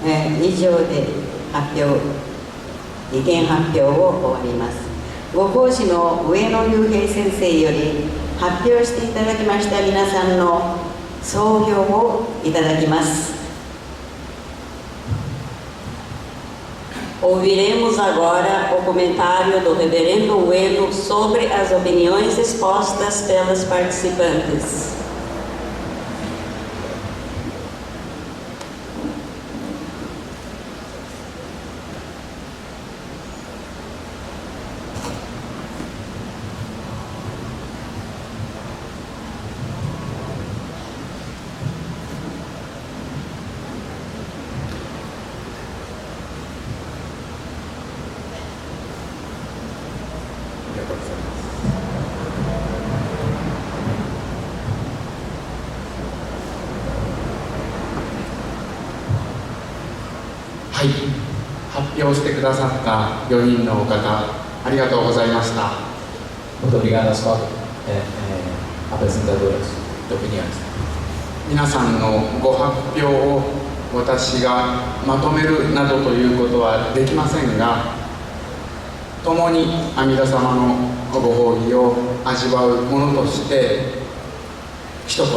以上で意見発表を終わります。ご講師の上野雄平先生より発表していただきました皆さんの総評をいただきます。Ouviremos agora o comentário do reverendo Ueno sobre as opiniões expostas pelas participantes. Muito obrigado às quatro apresentadoras de opiniões. 皆さんのご発表を私がまとめるなどということはできませんが、共に阿弥陀様のご法義を味わうものとして一言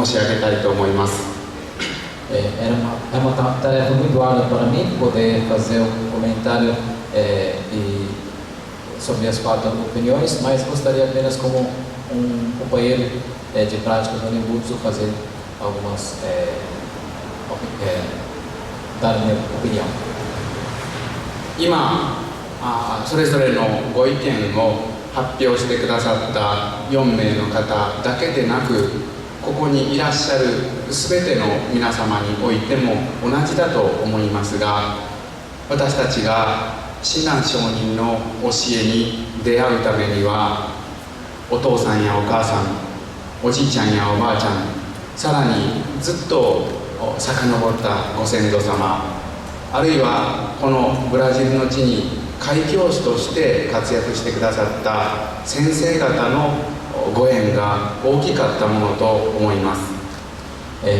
申し上げたいと思います。Era uma tarefa muito árdua para mim poder fazer um comentário sobre as quatro opiniões, mas gostaria apenas como companheiro de prática do Nembutsu fazer algumas dar a minha opinião. 今それぞれのご意見を発表してくださった4名の方だけでなく、ここにいらっしゃるすべての皆様においても同じだと思いますが、私たちが親鸞上人の教えに出会うためには、お父さんやお母さん、おじいちゃんやおばあちゃん、さらにずっと遡ったご先祖様、あるいはこのブラジルの地に開教師として活躍してくださった先生方のご縁が大きかったものと思います。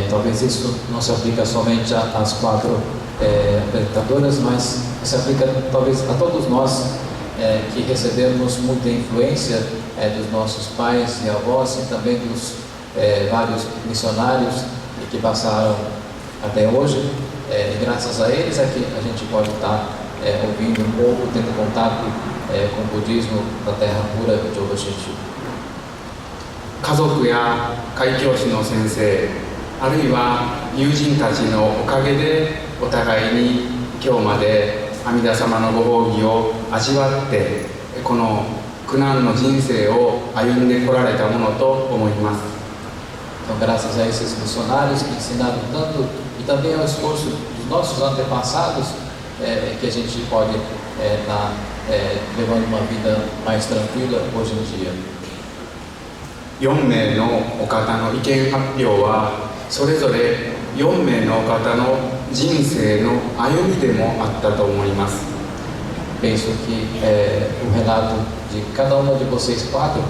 Talvez isso não se aplica somente às quatro apresentadoras, mas se aplica talvez a todos nós que recebemos muita influência dos nossos pais e avós e também dos vários missionários que passaram até hoje. E graças a eles é que a gente pode estar ouvindo um pouco, tendo contato com o budismo da terra pura de Odo Shinshu. 家族や開教師の先生、あるいは友人たちのおかげでお互いに今日まで阿弥陀様のご法義を味わってこの苦難の人生を歩んでこられたものと思います。 Então, graças a esses missionários que ensinaram tanto e também ao esforço dos nossos antepassados, que a gente pode estar levando uma vida mais tranquila hoje em dia. 4名のお方の意見発表はそれぞれ4名のお方の人生の歩みでもあったと思います。 Penso que o relato de cada uma de vocês quatro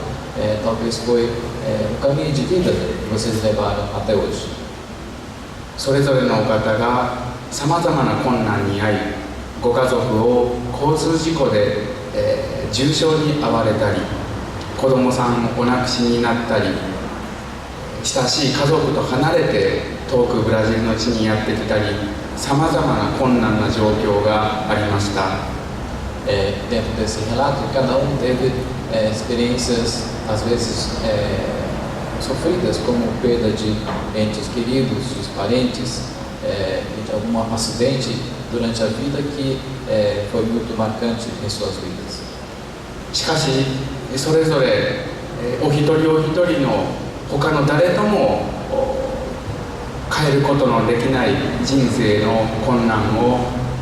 talvez foi o caminho de vida que vocês levaram até hoje. それぞれのお方がさまざまな困難に遭い、ご家族を交通事故で、重傷に遭われたり、子供さんをお亡くしになったり、親しい家族と離れて遠くブラジルの地にやってきたり、さまざまな困難な状況がありました。 Dentro desse relato, cada teve experiências às vezes sofridas, como perda de entes queridos, de parentes, de algum acidente durante a vida que foi muito marcante em suas vidas. しかしそれぞれお一人お一人の他の誰とも変えることのできない人生の困難を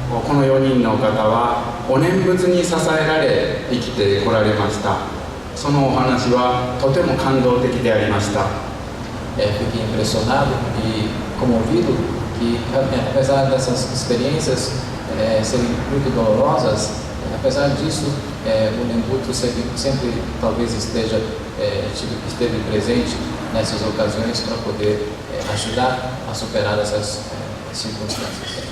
この4人の方はお念仏に支えられ生きてこられました。そのお話はとても感動的でありました。 Fiquei impressionado e comovido que apesar dessas experiências serem muito dolorosas, apesar disso o Nembutsu sempre talvez esteve presente nessas ocasiões para poder ajudar a superar essas circunstâncias.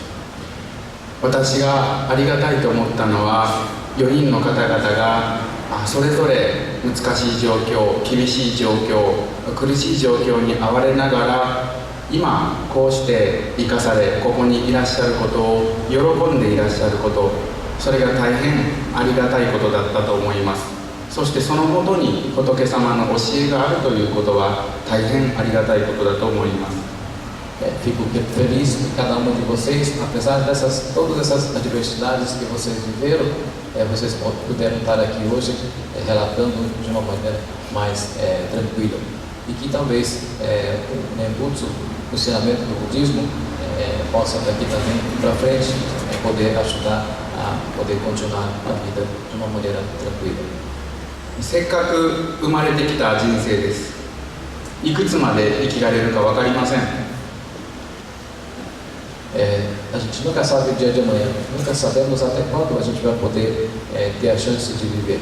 私がありがたいと思ったのは、4人の方々がそれぞれ難しい状況、厳しい状況、苦しい状況に遭われながら、今こうして生かされ、ここにいらっしゃることを喜んでいらっしゃること、それが大変ありがたいことだったと思います。そしてそのもとに仏様の教えがあるということは大変ありがたいことだと思います。Fico feliz que cada uma de vocês, apesar dessas todas essas adversidades que vocês viveram, vocês puderam estar aqui hoje relatando de uma maneira mais tranquila. E que talvez o Nembutsu, o ensinamento do budismo, possa daqui também para frente poder ajudar a poder continuar a vida de uma maneira tranquila. せっかく生まれてきた人生です。いくつまで生きられるか分かりません。A gente nunca sabe o dia de amanhã, nunca sabemos até quando a gente vai poder ter a chance de viver.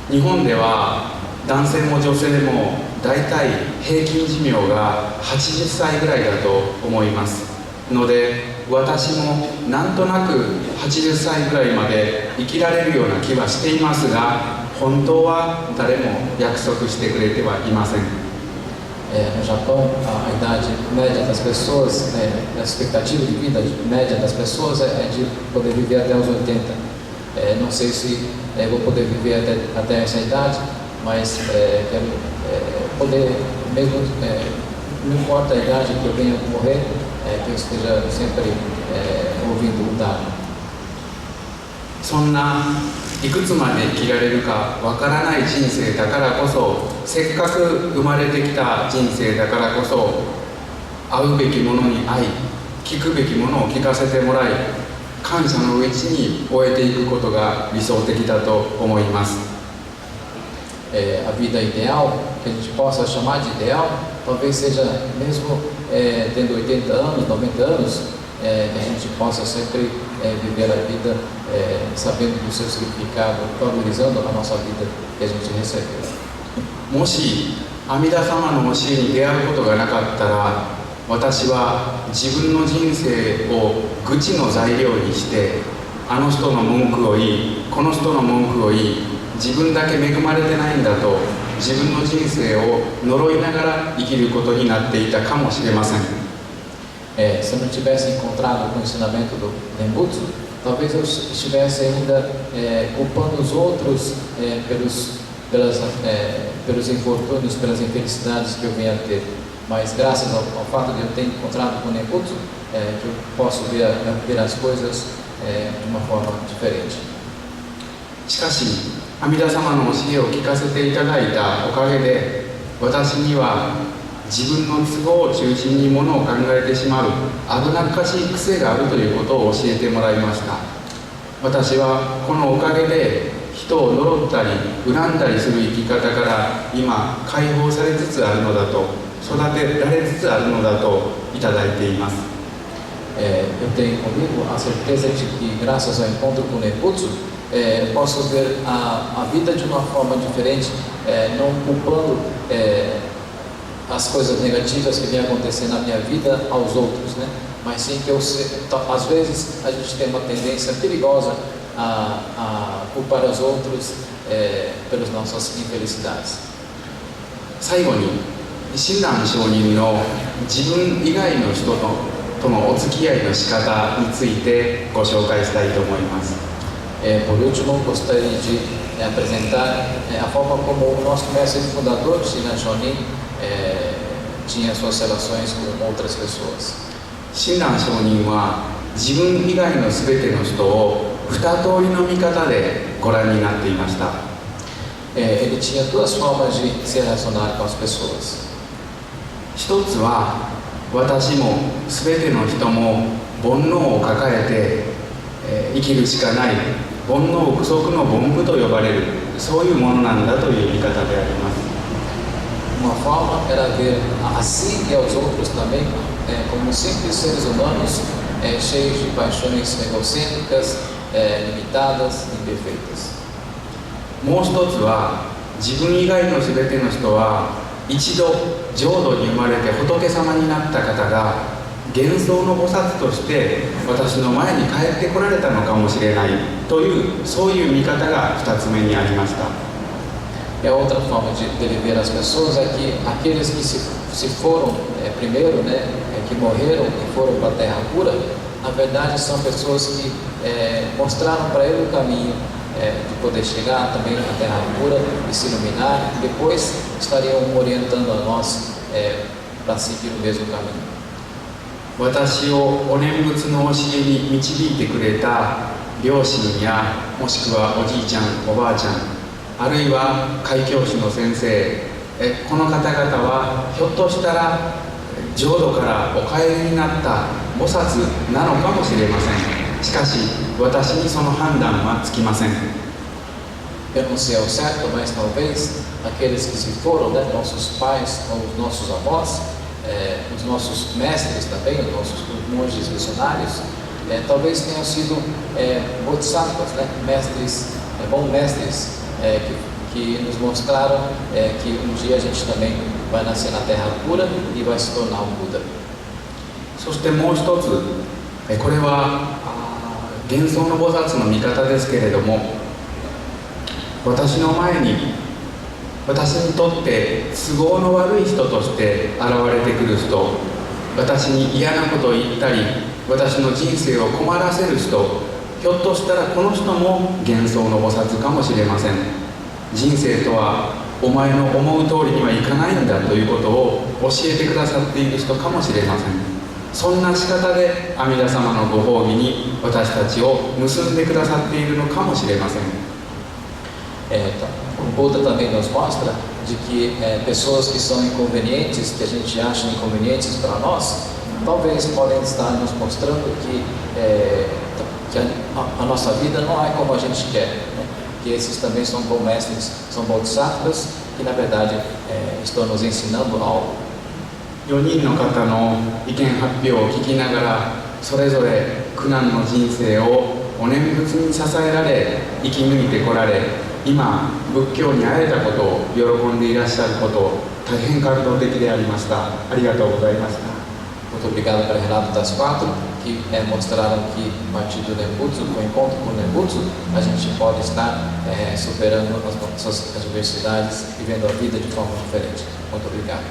日本では男性も女性もだいたい平均寿命が80歳ぐらいだと思いますので、私もなんとなく80歳ぐらいまで生きられるような気はしていますが、本当は誰も約束してくれてはいません。No Japão, a idade média das pessoas, a expectativa de vida média das pessoas é de poder viver até os 80. Não sei se vou poder viver até essa idade, mas quero poder, mesmo não importa a idade que eu venha a morrer, que eu esteja sempre ouvindo o Dharma. そんないくつまで生きられるかわからない人生だからこそ、せっかく生まれてきた人生だからこそ、会うべきものに会い、聞くべきものを聞かせてもらい、感謝のうちに終えていくことが理想的だと思います。A vida ideal, que a gente possa chamar de ideal, talvez seja mesmo tendo 80 anos, 90 anos, que a gente possa sempre viver a vida sabendo do seu significado, valorizando a nossa vida que a gente recebeu. もし阿弥陀様の教えに出会うことがなかったら、私は自分の人生を愚痴の材料にして、あの人の文句を言い、この人の文句を言い、自分だけ恵まれてないんだと自分の人生を呪いながら生きることになっていたかもしれません。Se eu não tivesse encontrado com o ensinamento do Nembutsu, talvez eu estivesse ainda culpando os outros pelos infortúnios, pelas infelicidades que eu venho a ter. Mas graças ao fato de eu ter encontrado com o Nembutsu, que eu posso ver as coisas de uma forma diferente. しかし阿弥陀様の教えを聞かせていただいたおかげで、私には自分の都合を中心にものを考えてしまう危なっかしい癖があるということを教えてもらいました。私はこのおかげで人を呪ったり恨んだりする生き方から今解放されつつあるのだと、育てられつつあるのだといただいています。Eu tenho comigo a certeza de que graças ao encontro com o Nembutsu, posso ver a vida de uma forma diferente, não culpando as coisas negativas que vêm acontecer na minha vida aos outros, né? Mas sim que às vezes a gente tem uma tendência perigosa a culpar os outros pelas nossas infelicidades. 最後に親鸞上人の自分以外の人とのお付き合いの仕方についてご紹介したいと思います。Por último, gostaria de apresentar a forma como o nosso mestre fundador, Shinran Shonin, tinha suas relações com outras pessoas. 親鸞上人は自分以外のすべての人を二通りの見方でご覧になっていました。Ele tinha duas formas de se relacionar com as pessoas. 一つは私もすべての人も煩悩を抱えて、生きるしかない煩悩不足の凡夫と呼ばれる、そういうものなんだという見方であります。Uma forma era ver a si e aos outros também como simples seres humanos cheios de paixões egocêntricas, limitadas, imperfeitas. もう一つは自分以外のすべての人は一度浄土に生まれて仏様になった方が幻想の菩薩として私の前に帰ってこられたのかもしれないというそういう見方が2つ目にありました。E a outra forma de ele ver as pessoas é que aqueles que se foram primeiro, né, que morreram e foram para a terra pura, na verdade são pessoas que mostraram para ele o caminho de poder chegar também na terra pura e se iluminar, e depois estariam orientando a nós para seguir o mesmo caminho. 私をお念仏の教えに導いてくれた両親やもしくはおじいちゃんおばあちゃんあるいは開教師の先生この方々はひょっとしたら浄土からお帰りになった菩薩なのかもしれません。しかし私にその判断はつきません。 Eu não sei ao certo, mas talvez aqueles que se foram, né, nossos pais ou os nossos avós, os nossos mestres também, os nossos monges missionários, talvez tenham sido bodhisattvas, né, mestres, bons mestres, que nos mostraram que um dia a gente também vai nascer na terra pura e vai se tornar um Buda. そしてもう一つ、これは幻想の菩薩の見方ですけれども、私の前に私にとって都合の悪い人として現れてくる人、私に嫌なことを言ったり私の人生を困らせる人、ひょっとしたらこの人も幻想の菩薩かもしれません。人生とはお前の思う通りにはいかないんだということを教えてくださっている人かもしれません。そんな仕方で阿弥陀様のご褒美に私たちを結んでくださっているのかもしれません。O Buda também nos mostra de que pessoas que são inconvenientes, que a gente acha inconvenientes para nós, talvez podem estar nos mostrando que a nossa vida não é como a gente quer, né? Que esses também são bons mestres, são bodhisattvas, que na verdade estão nos ensinando algo. 4人の方の意見発表を聞きながらそれぞれ苦難の人生をお念仏に支えられ生き抜いてこられ今仏教に会えたことを喜んでいらっしゃること大変感動的でありました。ありがとうございました。 Muito obrigado pelo relato das quatro que mostraram que a partir do Nembutsu, com o encontro com o Nembutsu, a gente pode estar superando as nossas adversidades e vendo a vida de forma diferente. Muito obrigado.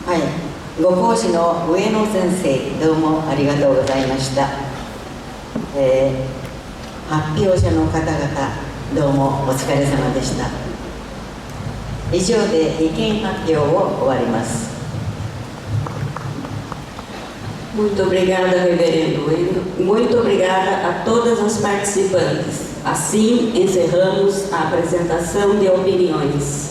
Hi. ご講師の上野先生、どうもありがとうございました。発表者の方々、どうもお疲れ様でした。以上で意見発表を終わります。 Muito obrigada, Reverendo Wendel. Muito obrigada a todas as participantes. Assim, encerramos a apresentação de opiniões.